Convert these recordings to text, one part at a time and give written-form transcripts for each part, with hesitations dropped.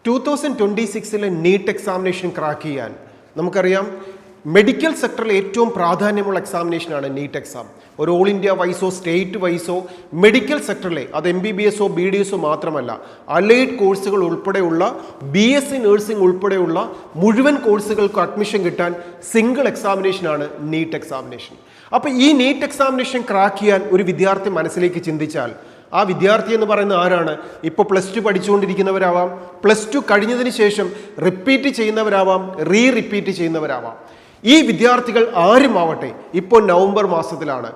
2026 NEET examination crack ചെയ്യാൻ നമുക്കറിയാം medical സെക്ടറിൽ ഏറ്റവും പ്രാധാന്യമുള്ള എക്സാമിനേഷനാണ് നീറ്റ് എക്സാം. ഒരു ഓൾ ഇന്ത്യ വൈസോ സ്റ്റേറ്റ് വൈസോ മെഡിക്കൽ സെക്ടറിലെ അത് MBBS BDS മാത്രമല്ല, അലൈഡ് കോഴ്സുകൾ ഉൾപ്പെടെയുള്ള BSc നഴ്സിംഗ് ഉൾപ്പെടെയുള്ള മുഴുവൻ കോഴ്സുകൾക്ക് അഡ്മിഷൻ കിട്ടാൻ സിംഗിൾ എക്സാമിനേഷനാണ് നീറ്റ് എക്സാമിനേഷൻ. അപ്പോൾ ഈ നീറ്റ് എക്സാമിനേഷൻ ക്രാക്ക് ചെയ്യാൻ ഒരു വിദ്യാർത്ഥി മനസ്സിലേക്ക് ചിന്തിച്ചാൽ ആ വിദ്യാർത്ഥി എന്ന് പറയുന്നത് ആരാണ്? ഇപ്പോൾ +2 പഠിച്ചുകൊണ്ടിരിക്കുന്നവരാവാം, +2 കഴിഞ്ഞതിന് ശേഷം റിപ്പീറ്റ് ചെയ്യുന്നവരാവാം, റിപ്പീറ്റ് ചെയ്യുന്നവരാവാം. ഈ വിദ്യാർത്ഥികൾ ആരുമാവട്ടെ, ഇപ്പോൾ നവംബർ മാസത്തിലാണ്,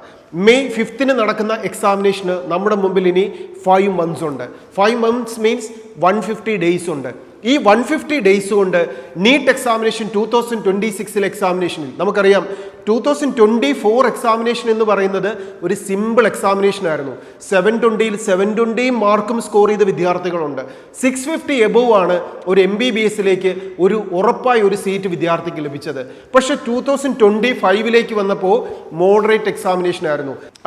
May 5th നടക്കുന്ന എക്സാമിനേഷന് നമ്മുടെ മുമ്പിൽ ഇനി 5 months ഉണ്ട്. 5 months മീൻസ് 150 days ഉണ്ട്. ഈ 150 days കൊണ്ട് നീറ്റ് എക്സാമിനേഷൻ 2026 എക്സാമിനേഷനിൽ നമുക്കറിയാം 2024 എക്സാമിനേഷൻ എന്ന് പറയുന്നത് ഒരു സിമ്പിൾ എക്സാമിനേഷൻ ആയിരുന്നു. 720-ൽ 720 മാർക്കും സ്കോർ ചെയ്ത വിദ്യാർത്ഥികളുണ്ട്. 650 എബോവ് ആണ് ഒരു MBBSലേക്ക് ഒരു ഉറപ്പായ ഒരു സീറ്റ് വിദ്യാർത്ഥിക്ക് ലഭിച്ചത്. പക്ഷെ 2025 വന്നപ്പോൾ മോഡറേറ്റ് എക്സാമിനേഷൻ ആയിരുന്നു.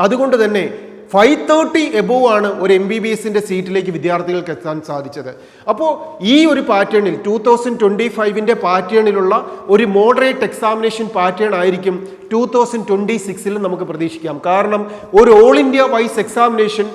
അതുകൊണ്ട് തന്നെ 530 എബോവ് ആണ് ഒരു MBBSന്റെ സീറ്റിലേക്ക് വിദ്യാർത്ഥികൾക്ക് എത്താൻ സാധിച്ചത്. അപ്പോൾ ഈ ഒരു പാറ്റേണിൽ 2025 പാറ്റേണിലുള്ള ഒരു മോഡറേറ്റ് എക്സാമിനേഷൻ പാറ്റേൺ ആയിരിക്കും 2026 നമുക്ക് പ്രതീക്ഷിക്കാം. കാരണം ഒരു ഓൾ ഇന്ത്യ വൈസ് എക്സാമിനേഷൻ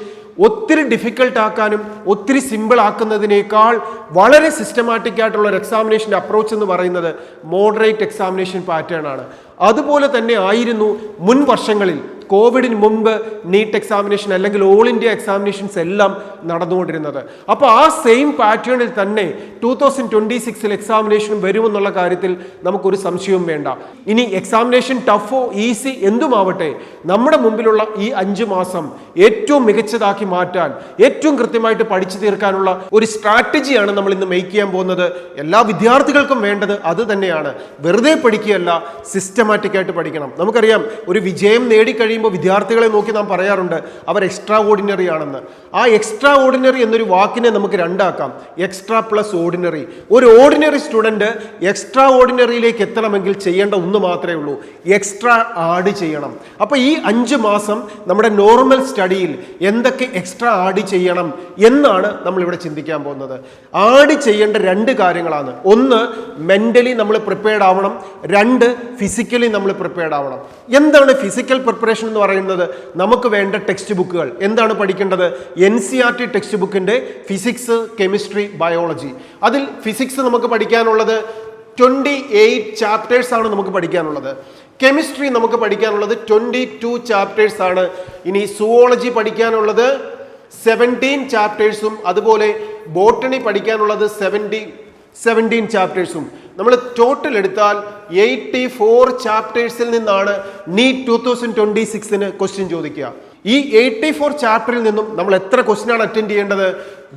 ഒത്തിരി ഡിഫിക്കൽട്ട് ആക്കാനും ഒത്തിരി സിമ്പിൾ ആക്കുന്നതിനേക്കാൾ വളരെ സിസ്റ്റമാറ്റിക് ആയിട്ടുള്ള ഒരു എക്സാമിനേഷൻ്റെ അപ്രോച്ച് എന്ന് പറയുന്നത് മോഡറേറ്റ് എക്സാമിനേഷൻ പാറ്റേൺ ആണ്. അതുപോലെ തന്നെ ആയിരുന്നു മുൻ വർഷങ്ങളിൽ കോവിഡിന് മുമ്പ് നീറ്റ് എക്സാമിനേഷൻ അല്ലെങ്കിൽ ഓൾ ഇന്ത്യ എക്സാമിനേഷൻസ് എല്ലാം നടന്നുകൊണ്ടിരുന്നത്. അപ്പോൾ ആ സെയിം പാറ്റേണിൽ തന്നെ 2026 എക്സാമിനേഷൻ വരുമെന്നുള്ള കാര്യത്തിൽ നമുക്കൊരു സംശയവും വേണ്ട. ഇനി എക്സാമിനേഷൻ ടഫോ ഈസി എന്തുമാവട്ടെ, നമ്മുടെ മുമ്പിലുള്ള ഈ 5 മാസം ഏറ്റവും മികച്ചതാക്കി മാറ്റാൻ, ഏറ്റവും കൃത്യമായിട്ട് പഠിച്ചു തീർക്കാനുള്ള ഒരു സ്ട്രാറ്റജിയാണ് നമ്മൾ ഇന്ന് മേക്ക് ചെയ്യാൻ പോകുന്നത്. എല്ലാ വിദ്യാർത്ഥികൾക്കും വേണ്ടത് അത് തന്നെയാണ്. വെറുതെ പഠിക്കുകയല്ല, സിസ്റ്റമാറ്റിക് ആയിട്ട് പഠിക്കണം. നമുക്കറിയാം ഒരു വിജയം നേടിക്കഴിയുമ്പോൾ വിദ്യാർത്ഥികളെ നോക്കി നാം പറയാറുണ്ട് അവർ എക്സ്ട്രാ ഓർഡിനറി ആണെന്ന്. ആ എക്സ്ട്രാ ഓർഡിനറി എന്നൊരു വാക്കിനെ നമുക്ക് രണ്ടാക്കാം, എക്സ്ട്രാ പ്ലസ് ഓർഡിനറി. ഒരു ഓർഡിനറി സ്റ്റുഡൻറ് എക്സ്ട്രാ ഓർഡിനറിയിലേക്ക് എത്തണമെങ്കിൽ ചെയ്യേണ്ട ഒന്ന് മാത്രമേ ഉള്ളൂ, എക്സ്ട്രാ ആഡ് ചെയ്യണം. അപ്പോൾ ഈ 5 മാസം നമ്മുടെ നോർമൽ സ്റ്റഡിയിൽ എന്തൊക്കെ എക്സ്ട്രാ ആഡ് ചെയ്യണം എന്നാണ് നമ്മളിവിടെ ചിന്തിക്കാൻ പോകുന്നത്. ആഡ് ചെയ്യേണ്ട 2 കാര്യങ്ങളാണ്. ഒന്ന്, മെൻ്റലി നമ്മൾ പ്രിപ്പയർഡ് ആവണം. 2, ഫിസിക്കലി നമ്മൾ പ്രിപ്പയർഡ് ആവണം. എന്താണ് ഫിസിക്കൽ പ്രിപ്പറേഷൻ എന്ന് പറയുന്നത്? നമുക്ക് വേണ്ട ടെക്സ്റ്റ് ബുക്കുകൾ എന്താണ് പഠിക്കേണ്ടത്? NCERT ടെക്സ്റ്റ് ബുക്കിൻ്റെ ഫിസിക്സ്, കെമിസ്ട്രി, ബയോളജി. അതിൽ ഫിസിക്സ് നമുക്ക് പഠിക്കാനുള്ളത് 28 ചാപ്റ്റേഴ്സ് ആണ് നമുക്ക് പഠിക്കാനുള്ളത്. കെമിസ്ട്രി നമുക്ക് പഠിക്കാനുള്ളത് 22 ചാപ്റ്റേഴ്സ് ആണ്. ഇനി സുവോളജി പഠിക്കാനുള്ളത് 17 ചാപ്റ്റേഴ്സും അതുപോലെ ബോട്ടണി പഠിക്കാനുള്ളത് 17 ചാപ്റ്റേഴ്സും. നമ്മൾ ടോട്ടൽ എടുത്താൽ 84 ചാപ്റ്റേഴ്സിൽ നിന്നാണ് നീറ്റ് 2026 ക്വസ്റ്റ്യൻ ചോദിക്കുക. ഈ 84 ചാപ്റ്ററിൽ നിന്നും നമ്മൾ എത്ര ക്വസ്റ്റ്യനാണ് അറ്റൻഡ് ചെയ്യേണ്ടത്?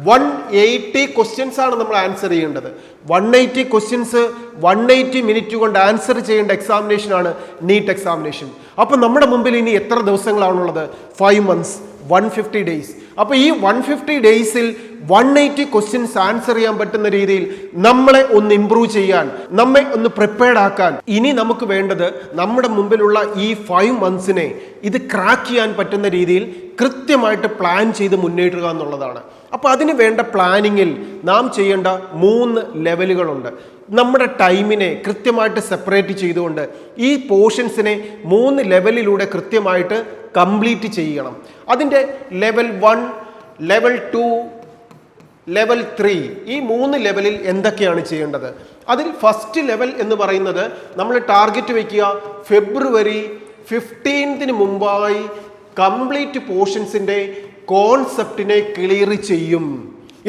180 ക്വസ്റ്റ്യൻസ് ആണ് നമ്മൾ ആൻസർ ചെയ്യേണ്ടത്. 180 ക്വസ്റ്റ്യൻസ് 180 മിനിറ്റ് കൊണ്ട് ആൻസർ ചെയ്യേണ്ട എക്സാമിനേഷൻ ആണ് നീറ്റ് എക്സാമിനേഷൻ. അപ്പോൾ നമ്മുടെ മുമ്പിൽ ഇനി എത്ര ദിവസങ്ങളാണുള്ളത്? 5 months, 150 days. അപ്പോൾ ഈ 150 ഡേയ്സിൽ 180 ക്വസ്റ്റ്യൻസ് ആൻസർ ചെയ്യാൻ പറ്റുന്ന രീതിയിൽ നമ്മളെ ഒന്ന് ഇംപ്രൂവ് ചെയ്യാൻ, നമ്മെ ഒന്ന് പ്രിപ്പയർഡ് ആക്കാൻ ഇനി നമുക്ക് വേണ്ടത് നമ്മുടെ മുമ്പിലുള്ള ഈ 5 monthsനെ ഇത് ക്രാക്ക് ചെയ്യാൻ പറ്റുന്ന രീതിയിൽ കൃത്യമായിട്ട് പ്ലാൻ ചെയ്ത് മുന്നേറുക എന്നുള്ളതാണ്. അപ്പോൾ അതിന് വേണ്ട പ്ലാനിങ്ങിൽ നാം ചെയ്യേണ്ട 3 ലെവലുകളുണ്ട്. നമ്മുടെ ടൈമിനെ കൃത്യമായിട്ട് സെപ്പറേറ്റ് ചെയ്തുകൊണ്ട് ഈ പോർഷൻസിനെ 3 ലെവലിലൂടെ കൃത്യമായിട്ട് കംപ്ലീറ്റ് ചെയ്യണം. അതിൻ്റെ ലെവൽ 1, ലെവൽ 2, ലെവൽ 3 ഈ 3 ലെവലിൽ എന്തൊക്കെയാണ് ചെയ്യേണ്ടത്? അതിൽ ഫസ്റ്റ് ലെവൽ എന്ന് പറയുന്നത് നമ്മൾ ടാർഗറ്റ് വയ്ക്കുക February 15 മുമ്പായി കംപ്ലീറ്റ് പോർഷൻസിൻ്റെ കോൺസെപ്റ്റിനെ ക്ലിയർ ചെയ്യും.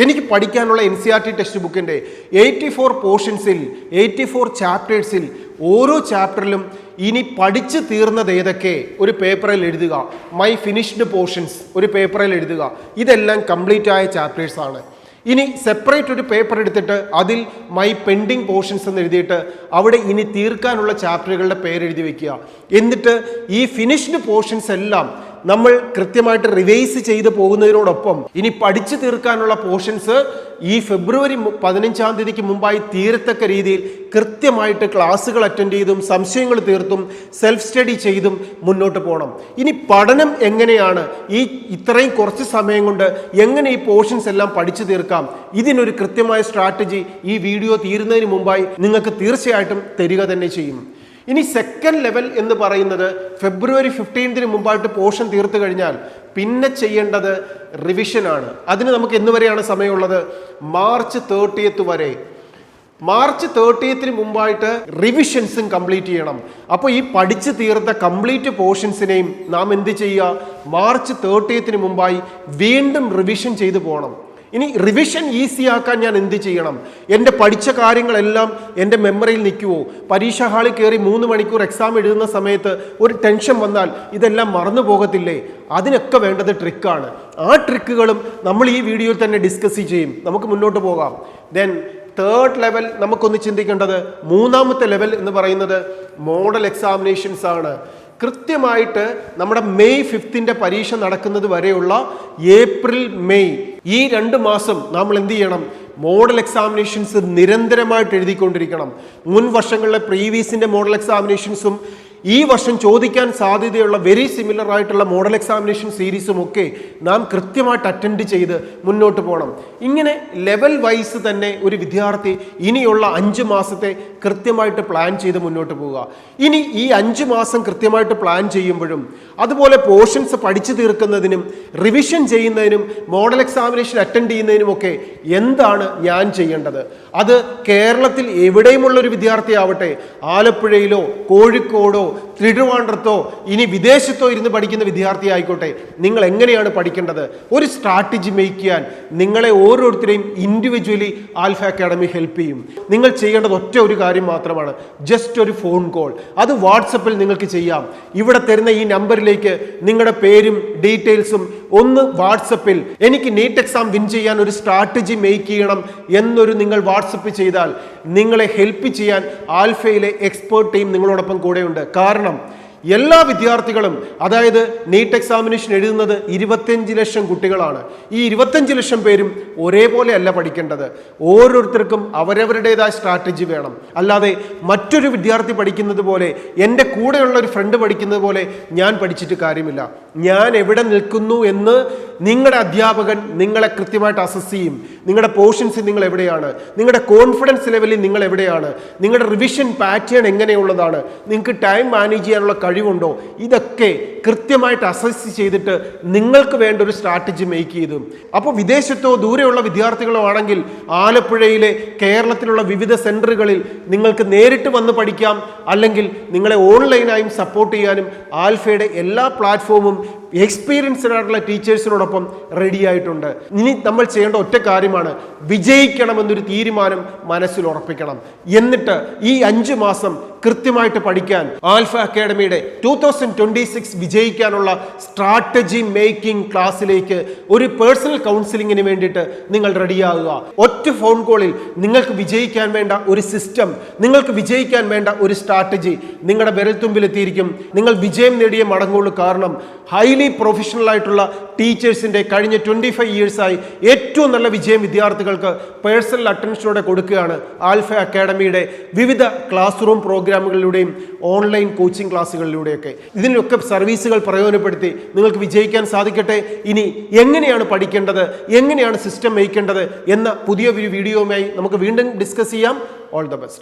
എനിക്ക് പഠിക്കാനുള്ള NCERT ടെക്സ്റ്റ് ബുക്കിൻ്റെ 84 പോർഷൻസിൽ 84 ചാപ്റ്റേഴ്സിൽ ഓരോ ചാപ്റ്ററിലും ഇനി പഠിച്ചു തീർന്നത് ഏതൊക്കെ ഒരു പേപ്പറിൽ എഴുതുക. മൈ ഫിനിഷ്ഡ് പോർഷൻസ് ഒരു പേപ്പറിൽ എഴുതുക. ഇതെല്ലാം കംപ്ലീറ്റ് ആയ ചാപ്റ്റേഴ്സാണ്. ഇനി സെപ്പറേറ്റ് ഒരു പേപ്പർ എടുത്തിട്ട് അതിൽ മൈ പെൻഡിങ് പോർഷൻസ് എന്ന് എഴുതിയിട്ട് അവിടെ ഇനി തീർക്കാനുള്ള ചാപ്റ്ററുകളുടെ പേരെഴുതി വയ്ക്കുക. എന്നിട്ട് ഈ ഫിനിഷ്ഡ് പോർഷൻസ് എല്ലാം നമ്മൾ കൃത്യമായിട്ട് റിവൈസ് ചെയ്ത് പോകുന്നതിനോടൊപ്പം ഇനി പഠിച്ചു തീർക്കാനുള്ള പോർഷൻസ് ഈ ഫെബ്രുവരി 15-ാം തീയതിക്ക് മുമ്പായി തീരത്തക്ക രീതിയിൽ കൃത്യമായിട്ട് ക്ലാസ്സുകൾ അറ്റൻഡ് ചെയ്തും സംശയങ്ങൾ തീർത്തും സെൽഫ് സ്റ്റഡി ചെയ്തും മുന്നോട്ട് പോകണം. ഇനി പഠനം എങ്ങനെയാണ്, ഈ ഇത്രയും കുറച്ച് സമയം കൊണ്ട് എങ്ങനെ ഈ പോർഷൻസ് എല്ലാം പഠിച്ചു തീർക്കാം, ഇതിനൊരു കൃത്യമായ സ്ട്രാറ്റജി ഈ വീഡിയോ തീരുന്നതിന് മുമ്പായി നിങ്ങൾക്ക് തീർച്ചയായിട്ടും തരിക തന്നെ ചെയ്യും. ഇനി സെക്കൻഡ് ലെവൽ എന്ന് പറയുന്നത് ഫെബ്രുവരി 15-ന് മുമ്പായിട്ട് പോർഷൻ തീർത്തു കഴിഞ്ഞാൽ പിന്നെ ചെയ്യേണ്ടത് റിവിഷനാണ്. അതിന് നമുക്ക് എന്ന് വരെയാണ് സമയമുള്ളത്? മാർച്ച് 30 വരെ. മാർച്ച് 30-ന് മുമ്പായിട്ട് റിവിഷൻസും കംപ്ലീറ്റ് ചെയ്യണം. അപ്പോൾ ഈ പഠിച്ചു തീർത്ത കംപ്ലീറ്റ് പോർഷൻസിനെയും നാം എന്ത് ചെയ്യുക? മാർച്ച് 30-ന് മുമ്പായി വീണ്ടും റിവിഷൻ ചെയ്തു പോകണം. ഇനി റിവിഷൻ ഈസി ആക്കാൻ ഞാൻ എന്ത് ചെയ്യണം? എൻ്റെ പഠിച്ച കാര്യങ്ങളെല്ലാം എൻ്റെ മെമ്മറിയിൽ നിൽക്കുമോ? പരീക്ഷാ ഹാളിൽ കയറി 3 മണിക്കൂർ എക്സാം എഴുതുന്ന സമയത്ത് ഒരു ടെൻഷൻ വന്നാൽ ഇതെല്ലാം മറന്നു പോകത്തില്ലേ? അതിനൊക്കെ വേണ്ടത് ട്രിക്കാണ്. ആ ട്രിക്കുകളും നമ്മൾ ഈ വീഡിയോയിൽ തന്നെ ഡിസ്കസ് ചെയ്യും. നമുക്ക് മുന്നോട്ട് പോകാം. ദെൻ തേർഡ് ലെവൽ നമുക്കൊന്ന് ചിന്തിക്കേണ്ടത്, മൂന്നാമത്തെ ലെവൽ എന്ന് പറയുന്നത് മോഡൽ എക്സാമിനേഷൻസ് ആണ്. കൃത്യമായിട്ട് നമ്മുടെ മെയ് 5-ന്റെ പരീക്ഷ നടക്കുന്നത് വരെയുള്ള ഏപ്രിൽ മെയ് ഈ 2 മാസം നമ്മൾ എന്ത് ചെയ്യണം? മോഡൽ എക്സാമിനേഷൻസ് നിരന്തരമായിട്ട് എഴുതിക്കൊണ്ടിരിക്കണം. മുൻ വർഷങ്ങളിലെ പ്രീവിയസിന്റെ മോഡൽ എക്സാമിനേഷൻസും ഈ വർഷം ചോദിക്കാൻ സാധ്യതയുള്ള വെരി സിമിലർ ആയിട്ടുള്ള മോഡൽ എക്സാമിനേഷൻ സീരീസും ഒക്കെ നാം കൃത്യമായിട്ട് അറ്റൻഡ് ചെയ്ത് മുന്നോട്ട് പോകണം. ഇങ്ങനെ ലെവൽ വൈസ് തന്നെ ഒരു വിദ്യാർത്ഥി ഇനിയുള്ള 5 മാസത്തെ കൃത്യമായിട്ട് പ്ലാൻ ചെയ്ത് മുന്നോട്ട് പോവുക. ഇനി ഈ 5 മാസം കൃത്യമായിട്ട് പ്ലാൻ ചെയ്യുമ്പോഴും അതുപോലെ പോർഷൻസ് പഠിച്ചു തീർക്കുന്നതിനും റിവിഷൻ ചെയ്യുന്നതിനും മോഡൽ എക്സാമിനേഷൻ അറ്റൻഡ് ചെയ്യുന്നതിനുമൊക്കെ എന്താണ് ഞാൻ ചെയ്യേണ്ടത്? അത് കേരളത്തിൽ എവിടെയുമുള്ള ഒരു വിദ്യാർത്ഥി ആവട്ടെ, ആലപ്പുഴയിലോ കോഴിക്കോടോ തിരുവനന്തപുരത്തോ ഇനി വിദേശത്തോ ഇരുന്ന് പഠിക്കുന്ന വിദ്യാർത്ഥി ആയിക്കോട്ടെ, നിങ്ങൾ എങ്ങനെയാണ് പഠിക്കേണ്ടത്? ഒരു സ്ട്രാറ്റജി മേക്ക് ചെയ്യാൻ നിങ്ങളെ ഓരോരുത്തരെയും ഇൻഡിവിജ്വലി ആൽഫ അക്കാഡമി ഹെൽപ്പ് ചെയ്യും. നിങ്ങൾ ചെയ്യേണ്ടത് ഒറ്റ ഒരു കാര്യം മാത്രമാണ്, ജസ്റ്റ് ഒരു ഫോൺ കോൾ. അത് വാട്സപ്പിൽ നിങ്ങൾക്ക് ചെയ്യാം. ഇവിടെ തരുന്ന ഈ നമ്പറിലേക്ക് നിങ്ങളുടെ പേരും ഡീറ്റെയിൽസും ഒന്ന് വാട്സപ്പിൽ എനിക്ക് നീറ്റ് എക്സാം വിൻ ചെയ്യാൻ ഒരു സ്ട്രാറ്റജി മേക്ക് ചെയ്യണം എന്നൊരു നിങ്ങൾ വാട്സപ്പ് ചെയ്താൽ നിങ്ങളെ ഹെൽപ്പ് ചെയ്യാൻ ആൽഫയിലെ എക്സ്പേർട്ട് ടീം നിങ്ങളോടൊപ്പം കൂടെയുണ്ട്. കാരണം എല്ലാ വിദ്യാർത്ഥികളും, അതായത് നീറ്റ് എക്സാമിനേഷൻ എഴുതുന്നത് 25 ലക്ഷം കുട്ടികളാണ്. ഈ 25 ലക്ഷം പേരും ഒരേപോലെ അല്ല പഠിക്കേണ്ടത്. ഓരോരുത്തർക്കും അവരവരുടേതായ സ്ട്രാറ്റജി വേണം. അല്ലാതെ മറ്റൊരു വിദ്യാർത്ഥി പഠിക്കുന്നത് പോലെ, എൻ്റെ കൂടെയുള്ള ഒരു ഫ്രണ്ട് പഠിക്കുന്നത് പോലെ ഞാൻ പഠിച്ചിട്ട് കാര്യമില്ല. ഞാൻ എവിടെ നിൽക്കുന്നു എന്ന് നിങ്ങളുടെ അധ്യാപകൻ നിങ്ങളെ കൃത്യമായിട്ട് അസസ് ചെയ്യും. നിങ്ങളുടെ പോർഷൻസ് നിങ്ങൾ എവിടെയാണ്, നിങ്ങളുടെ കോൺഫിഡൻസ് ലെവലിൽ നിങ്ങൾ എവിടെയാണ്, നിങ്ങളുടെ റിവിഷൻ പാറ്റേൺ എങ്ങനെയുള്ളതാണ്, നിങ്ങൾക്ക് ടൈം മാനേജ് ചെയ്യാനുള്ള കഴിവുണ്ടോ, ഇതൊക്കെ കൃത്യമായിട്ട് അസസ് ചെയ്തിട്ട് നിങ്ങൾക്ക് വേണ്ട ഒരു സ്ട്രാറ്റജി മേക്ക് ചെയ്തു. അപ്പോൾ വിദേശത്തോ ദൂരെയുള്ള വിദ്യാർത്ഥികളോ ആണെങ്കിൽ ആലപ്പുഴയിലെ കേരളത്തിലുള്ള വിവിധ സെന്ററുകളിൽ നിങ്ങൾക്ക് നേരിട്ട് വന്ന് പഠിക്കാം. അല്ലെങ്കിൽ നിങ്ങളെ ഓൺലൈനായും സപ്പോർട്ട് ചെയ്യാനും ആൽഫയുടെ എല്ലാ പ്ലാറ്റ്ഫോമും എക്സ്പീരിയൻസ്ഡ് ആയിട്ടുള്ള ടീച്ചേഴ്സിനോടൊപ്പം റെഡി ആയിട്ടുണ്ട്. ഇനി നമ്മൾ ചെയ്യേണ്ട ഒറ്റ കാര്യമാണ്, വിജയിക്കണമെന്നൊരു തീരുമാനം മനസ്സിൽ ഉറപ്പിക്കണം. എന്നിട്ട് ഈ 5 മാസം കൃത്യമായിട്ട് പഠിക്കാൻ ആൽഫ അക്കാഡമിയുടെ 2026 വിജയിക്കാനുള്ള സ്ട്രാറ്റജി മേക്കിംഗ് ക്ലാസ്സിലേക്ക് ഒരു പേഴ്സണൽ കൗൺസിലിങ്ങിന് വേണ്ടിയിട്ട് നിങ്ങൾ റെഡിയാകുക. ഒറ്റ ഫോൺ കോളിൽ നിങ്ങൾക്ക് വിജയിക്കാൻ വേണ്ട ഒരു സിസ്റ്റം, നിങ്ങൾക്ക് വിജയിക്കാൻ വേണ്ട ഒരു സ്ട്രാറ്റജി നിങ്ങളുടെ വിരൽത്തുമ്പിലെത്തിയിരിക്കും. നിങ്ങൾ വിജയം നേടിയ മടങ്ങുള്ളൂ. കാരണം ഹൈലി പ്രൊഫഷണൽ ആയിട്ടുള്ള ടീച്ചേഴ്സിൻ്റെ കഴിഞ്ഞ 25 ഇയേഴ്സായി ഏറ്റവും നല്ല വിജയം വിദ്യാർത്ഥികൾക്ക് പേഴ്സണൽ അറ്റൻഷനോടെ കൊടുക്കുകയാണ് ആൽഫ അക്കാഡമിയുടെ വിവിധ ക്ലാസ് റൂം പ്രോഗ്രാമുകളിലൂടെയും ഓൺലൈൻ കോച്ചിങ് ക്ലാസ്സുകളിലൂടെയൊക്കെ. ഇതിനൊക്കെ സർവീസുകൾ പ്രയോജനപ്പെടുത്തി നിങ്ങൾക്ക് വിജയിക്കാൻ സാധിക്കട്ടെ. ഇനി എങ്ങനെയാണ് പഠിക്കേണ്ടത്, എങ്ങനെയാണ് സിസ്റ്റം വയ്ക്കേണ്ടത് എന്ന പുതിയ വീഡിയോയുമായി നമുക്ക് വീണ്ടും ഡിസ്കസ് ചെയ്യാം. All the best.